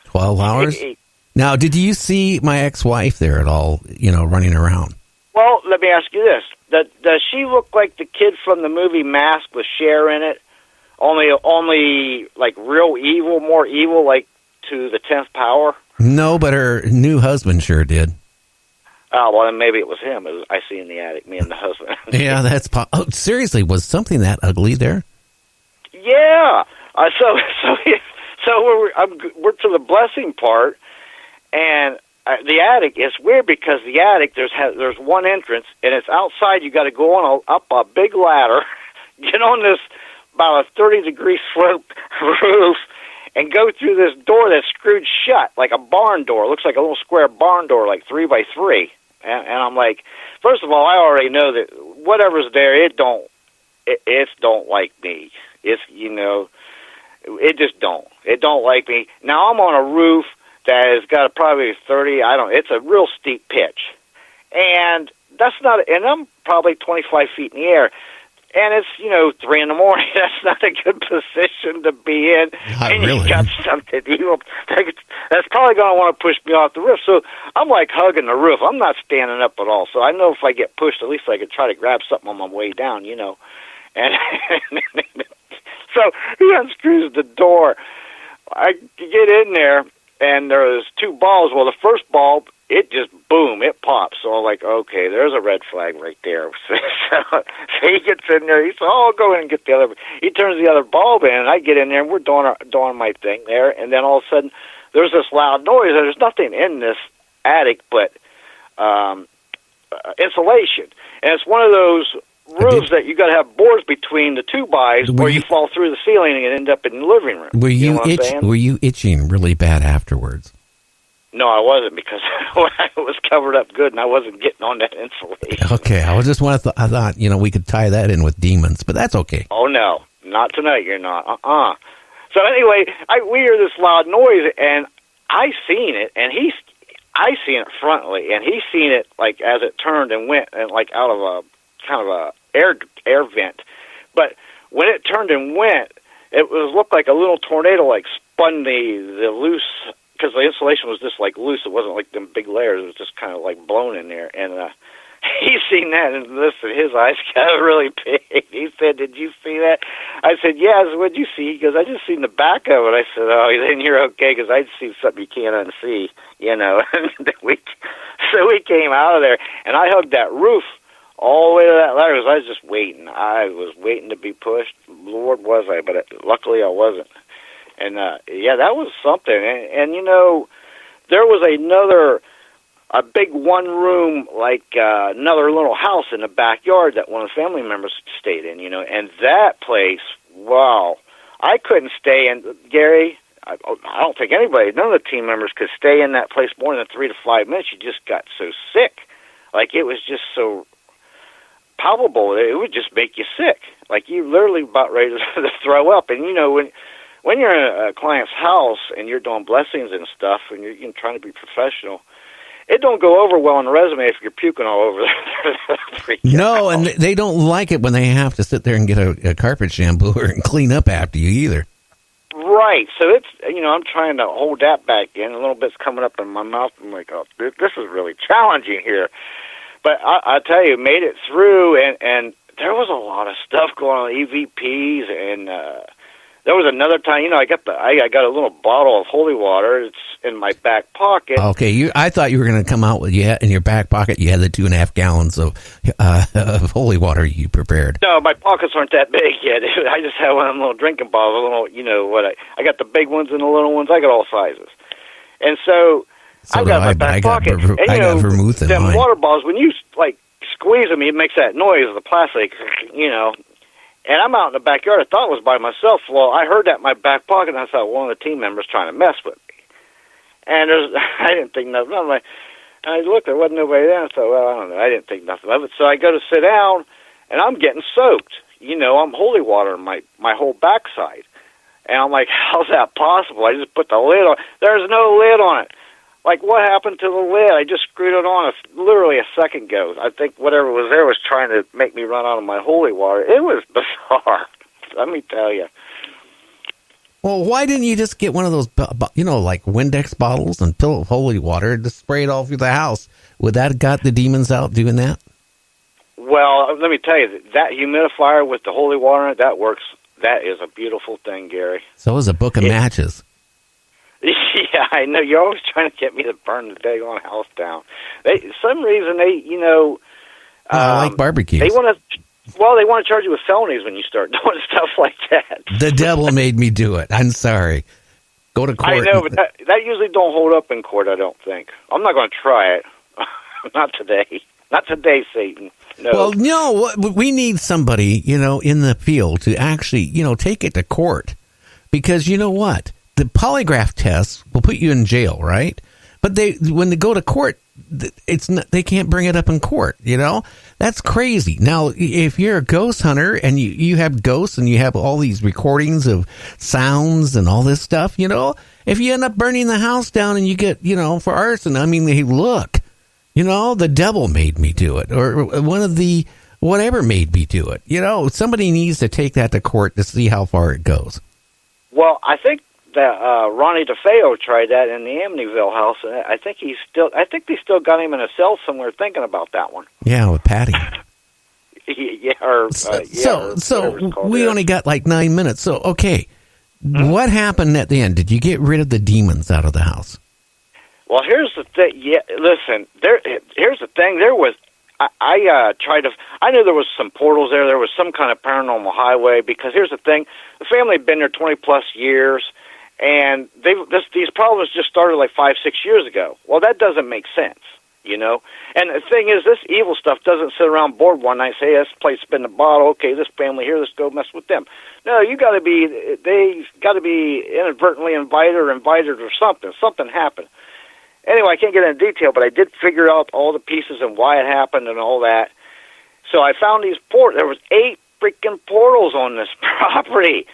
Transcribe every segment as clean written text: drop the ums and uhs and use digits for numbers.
12 hours? Now, did you see my ex-wife there at all, running around? Well, let me ask you this. Does she look like the kid from the movie Mask with Cher in it? Only like real evil, more evil, like to the 10th power? No, but her new husband sure did. Oh, well, then maybe it was him. I see in the attic, me and the husband. Yeah, that's seriously, was something that ugly there? Yeah. So we're to the blessing part, and the attic is weird because the attic there's one entrance, and it's outside. You got to go on up a big ladder, get on this about a 30-degree slope roof, and go through this door that's screwed shut like a barn door. It looks like a little square barn door, like 3 by 3. And I'm like, first of all, I already know that whatever's there, it don't like me. It's it just don't. It don't like me. Now I'm on a roof that has got probably 30. It's a real steep pitch, and that's not. And I'm probably 25 feet in the air. And it's, 3 in the morning. That's not a good position to be in. Not and really. You got something evil. That's probably going to want to push me off the roof. So I'm like hugging the roof. I'm not standing up at all. So I know if I get pushed, at least I could try to grab something on my way down, And so he unscrews the door. I get in there, and there's 2 balls. Well, the first ball, it just, boom, it pops. So I'm like, okay, there's a red flag right there. So he gets in there. He says, oh, go in and get the other. He turns the other bulb in, and I get in there, and we're doing my thing there. And then all of a sudden, there's this loud noise. And there's nothing in this attic but insulation. And it's one of those roofs that you got to have boards between the 2-bys, or you fall through the ceiling and end up in the living room. Were you itching really bad afterwards? No, I wasn't, because I was covered up good, and I wasn't getting on that insulation. Okay, I thought we could tie that in with demons, but that's okay. Oh no, not tonight. You're not. So anyway, we hear this loud noise, and I seen it, and I seen it frontally, and he seen it like as it turned and went, and like out of a kind of a air vent. But when it turned and went, it looked like a little tornado, like spun the loose. Because the insulation was just like loose, it wasn't like them big layers. It was just kind of like blown in there. And he seen that, and listen, his eyes got really big. He said, "Did you see that?" I said, "Yeah." I said, "What'd you see?" He goes, "I just seen the back of it." I said, "Oh, then you're okay, because I'd see something you can't unsee, So we came out of there, and I hugged that roof all the way to that ladder, because I was just waiting. I was waiting to be pushed. Lord, was I? But luckily, I wasn't. And, that was something. And there was a big one-room, like another little house in the backyard that one of the family members stayed in, And that place, wow, I couldn't stay in. Gary, I don't think none of the team members could stay in that place more than 3 to 5 minutes. You just got so sick. Like, it was just so palpable. It would just make you sick. Like, you literally about ready to throw up. And, when you're in a client's house and you're doing blessings and stuff, and you're trying to be professional, it don't go over well on the resume if you're puking all over there. No, and they don't like it when they have to sit there and get a carpet shampooer and clean up after you either. Right. So it's, I'm trying to hold that back in. A little bit's coming up in my mouth. I'm like, oh, this is really challenging here. But I tell you, made it through, and there was a lot of stuff going on, EVPs, and there was another time, I got a little bottle of holy water. It's in my back pocket. Okay, I thought you were going to come out with in your back pocket. You had the 2.5 gallons of holy water you prepared. No, my pockets aren't that big yet. I just have one of them little drinking bottles. I got the big ones and the little ones. I got all sizes, and so I've got my back pocket. I got vermouth in them mine. Water bottles, when you squeeze them, it makes that noise. The plastic, And I'm out in the backyard. I thought it was by myself. Well, I heard that in my back pocket, and I thought one of the team members trying to mess with me. And I didn't think nothing of it. I looked, there wasn't nobody there. I thought, well, I don't know. I didn't think nothing of it. So I go to sit down, and I'm getting soaked. I'm holy water in my whole backside. And I'm like, how's that possible? I just put the lid on. There's no lid on it. Like, what happened to the lid? I just screwed it on literally a second ago. I think whatever was there was trying to make me run out of my holy water. It was bizarre, let me tell you. Well, why didn't you just get one of those, like Windex bottles and fill it with holy water and just spray it all through the house? Would that have got the demons out doing that? Well, let me tell you, that humidifier with the holy water in it, that works. That is a beautiful thing, Gary. So is a book of matches. Yeah, I know. You're always trying to get me to burn the daggone house down. Some reason I like barbecues. They want to charge you with felonies when you start doing stuff like that. The devil made me do it. I'm sorry. Go to court. I know, but that usually don't hold up in court, I don't think. I'm not going to try it. Not today. Not today, Satan. No. Well, no, we need somebody, in the field to actually, take it to court. Because you know what? The polygraph tests will put you in jail, right? But when they go to court, they can't bring it up in court, That's crazy. Now, if you're a ghost hunter and you have ghosts and you have all these recordings of sounds and all this stuff, if you end up burning the house down and you get, for arson, I mean, hey, look, the devil made me do it, or one of the whatever made me do it. Somebody needs to take that to court to see how far it goes. Well, I think that Ronnie DeFeo tried that in the Amityville house, and I think they still got him in a cell somewhere thinking about that one. Yeah, with Patty. So we only got like 9 minutes. So, okay, what happened at the end? Did you get rid of the demons out of the house? Well, here's the thing. Yeah, listen. Here's the thing. There was. I tried to. I knew there was some portals there. There was some kind of paranormal highway. Because here's the thing: the family had been there 20+ years, and these problems just started like 5-6 years ago. Well, that doesn't make sense, And the thing is, this evil stuff doesn't sit around bored one night and say, "This place has been the bottle. Okay, this family here, let's go mess with them." No, they got to be inadvertently invited or something. Something happened. Anyway, I can't get into detail, but I did figure out all the pieces and why it happened and all that. So I found these portals. There was 8 freaking portals on this property,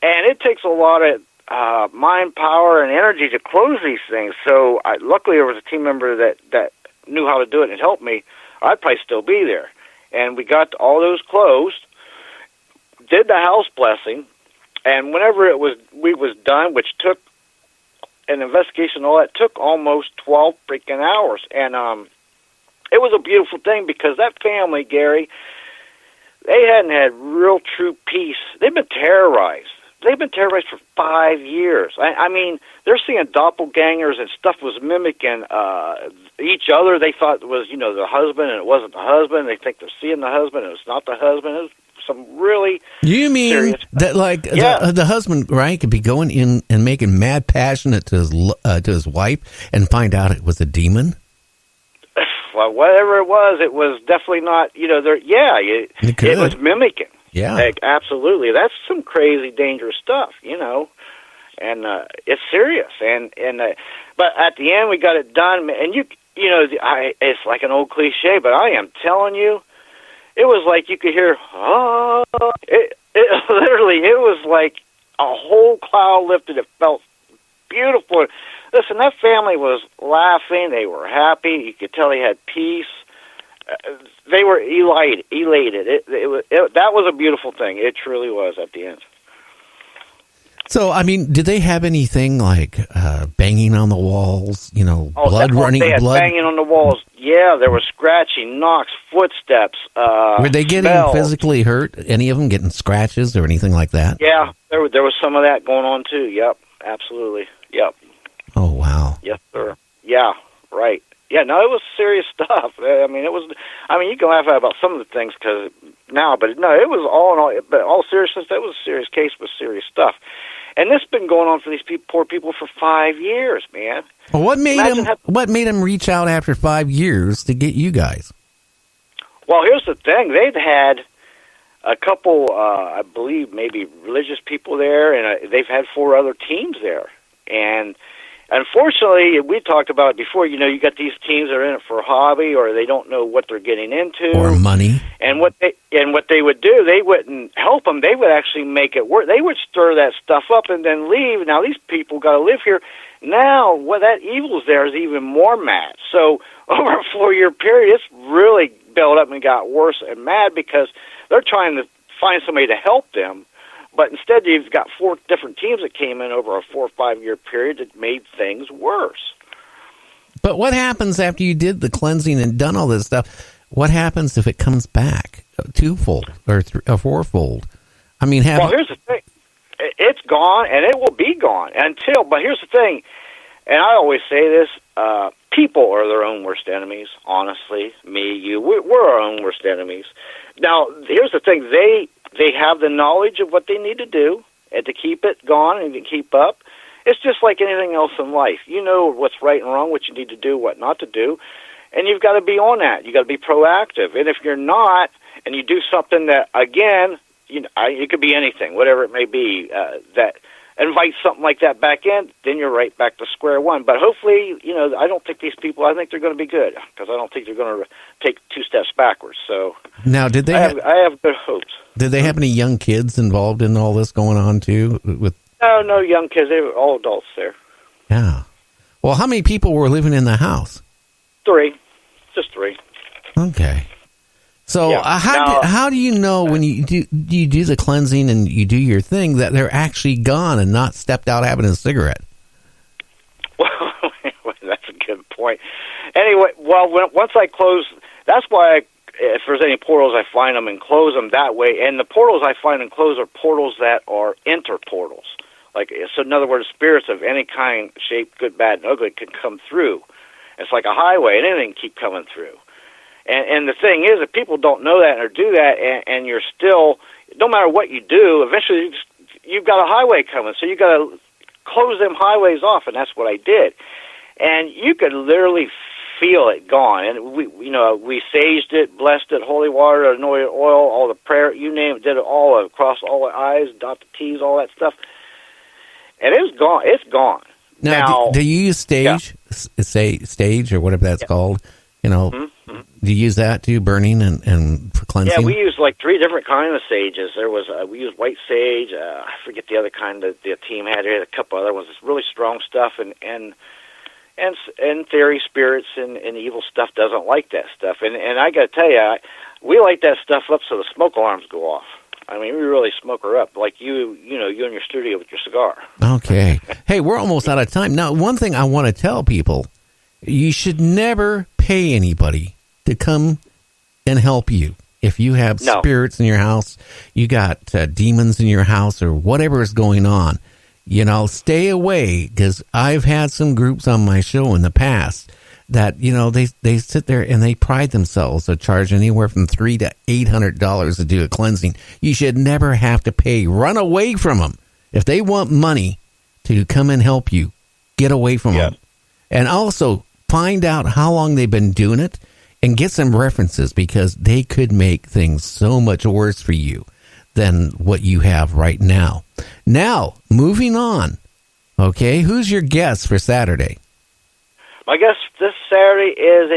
and it takes a lot of mind power and energy to close these things. So luckily there was a team member that knew how to do it and helped me. I'd probably still be there. And we got all those closed, did the house blessing, and whenever we was done, which took an investigation, all that took almost 12 freaking hours. And it was a beautiful thing because that family, Gary, they hadn't had real true peace. They've been terrorized. They've been terrorized for 5 years. I mean, they're seeing doppelgangers and stuff was mimicking each other. They thought it was, the husband, and it wasn't the husband. They think they're seeing the husband, and it's not the husband. It was some really You mean that, like, the husband, right, could be going in and making mad passionate to his wife and find out it was a demon? Well, whatever it was definitely not, it was mimicking. Yeah. Like, absolutely. That's some crazy, dangerous stuff, and it's serious. But at the end, we got it done, and it's like an old cliche, but I am telling you, it was like you could hear, it literally, it was like a whole cloud lifted. It felt beautiful. Listen, that family was laughing. They were happy. You could tell they had peace. They were elated. That was a beautiful thing. It truly was at the end. So, I mean, did they have anything like banging on the walls, blood running? They had blood banging on the walls. Yeah, there was scratching, knocks, footsteps. Were they getting smells. physically hurt? Any of them getting scratches or anything like that? Yeah, there was some of that going on too. Yep, absolutely. Yep. Oh, wow. Yes, sir. Yeah, right. Yeah, no, it was serious stuff. I mean, you can laugh about some of the things but no, it was all in all, but all seriousness, that was a serious case with serious stuff. And this has been going on for these poor people for 5 years, man. Well, what made him reach out after 5 years to get you guys? Well, here's the thing. They'd had a couple, I believe, maybe religious people there, and they've had 4 other teams there. And unfortunately, we talked about it before, you got these teams that are in it for a hobby, or they don't know what they're getting into. Or money. And what they would do, they wouldn't help them. They would actually make it work. They would stir that stuff up and then leave. Now, these people got to live here. Now, that evil's there is even more mad. So, over a 4-year period, it's really built up and got worse and mad because they're trying to find somebody to help them. But instead, you've got 4 different teams that came in over a 4 or 5 year period that made things worse. But what happens after you did the cleansing and done all this stuff? What happens if it comes back twofold or fourfold? I mean, well, here's the thing. It's gone, and it will be gone until, but here's the thing, and I always say this, people are their own worst enemies, honestly. Me, you, we're our own worst enemies. Now, here's the thing. They have the knowledge of what they need to do and to keep it gone and to keep up. It's just like anything else in life. You know what's right and wrong, what you need to do, what not to do, and you've got to be on that. You've got to be proactive. And if you're not, and you do something that, again, it could be anything, whatever it may be, that invites something like that back in, then you're right back to square one. But hopefully, I don't think these people, I think they're going to be good, because I don't think they're going to take 2 steps backwards. So now, did they? I have good hopes. Did they have any young kids involved in all this going on too? No young kids. They were all adults there. Yeah. Well, how many people were living in the house? 3. Just 3. Okay. So yeah. How do you know when you do the cleansing and you do your thing that they're actually gone and not stepped out having a cigarette? Well, that's a good point. Anyway, once I close, that's why if there's any portals, I find them and close them that way. And the portals I find and close are portals that are interportals. So in other words, spirits of any kind, shape, good, bad, and ugly, can come through. It's like a highway, and anything can keep coming through. And the thing is, if people don't know that or do that, and you're still, no matter what you do, eventually you've got a highway coming. So you got to close them highways off, and that's what I did. And you could literally feel it gone. And we saged it, blessed it, holy water, anointed oil, all the prayer, you name it, did it all across all the I's, dot the T's, all that stuff. And it's gone. It's gone. Now do you use sage, sage or whatever that's called? Mm-hmm. Do you use that too, burning and for cleansing? Yeah, we use like 3 different kinds of sages. There was we used white sage. I forget the other kind that the team had. They had a couple other ones. It's really strong stuff, and theory, spirits, and evil stuff doesn't like that stuff. And I got to tell you, we light that stuff up so the smoke alarms go off. I mean, we really smoke her up, like you in your studio with your cigar. Okay. Hey, we're almost out of time. Now, one thing I want to tell people, you should never pay anybody to come and help you. If you have spirits in your house, you got demons in your house, or whatever is going on, stay away, because I've had some groups on my show in the past that, they sit there and they pride themselves to charge anywhere from $300 to $800 to do a cleansing. You should never have to pay. Run away from them. If they want money to come and help you, get away from them. And also find out how long they've been doing it and get some references, because they could make things so much worse for you than what you have right now. Now, moving on. Okay, who's your guest for Saturday? My guest this Saturday is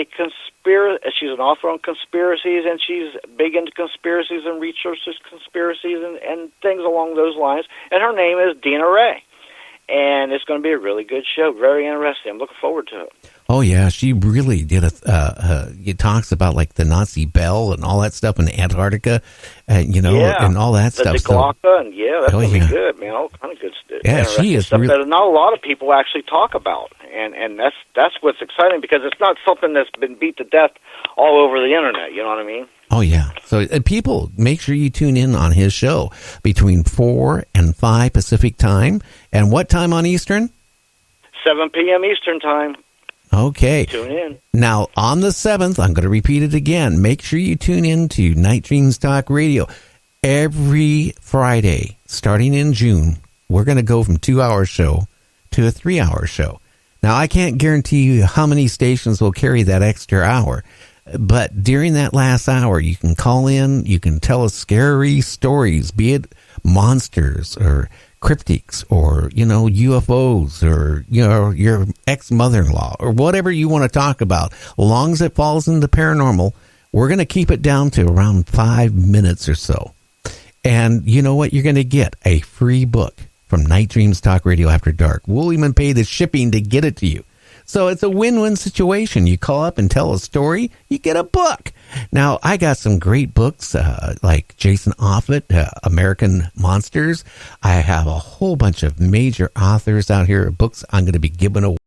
she's an author on conspiracies, and she's big into conspiracies and researches conspiracies and things along those lines. And her name is Dina Ray. And it's going to be a really good show. Very interesting. I'm looking forward to it. Oh, yeah. She really did it talks about like the Nazi Bell and all that stuff in Antarctica, and all that stuff. The Glocka, and that's going to be good, man. All kind of good stuff. Yeah, she is stuff that not a lot of people actually talk about. And that's what's exciting, because it's not something that's been beat to death all over the internet. You know what I mean? Oh, yeah. So people, make sure you tune in on his show between 4 and 5 Pacific time. And what time on Eastern? 7 p.m. Eastern time. Okay. Tune in. Now, on the 7th, I'm going to repeat it again. Make sure you tune in to Night Dreams Talk Radio. Every Friday, starting in June, we're going to go from 2-hour show to a 3-hour show. Now, I can't guarantee you how many stations will carry that extra hour, but during that last hour, you can call in, you can tell us scary stories, be it monsters or cryptics or, UFOs or, your ex-mother-in-law or whatever you want to talk about. As long as it falls into paranormal, we're going to keep it down to around 5 minutes or so. And you know what? You're going to get a free book from Night Dreams Talk Radio After Dark. We'll even pay the shipping to get it to you. So it's a win-win situation. You call up and tell a story, you get a book. Now, I got some great books like Jason Offutt, American Monsters. I have a whole bunch of major authors out here, books I'm going to be giving away.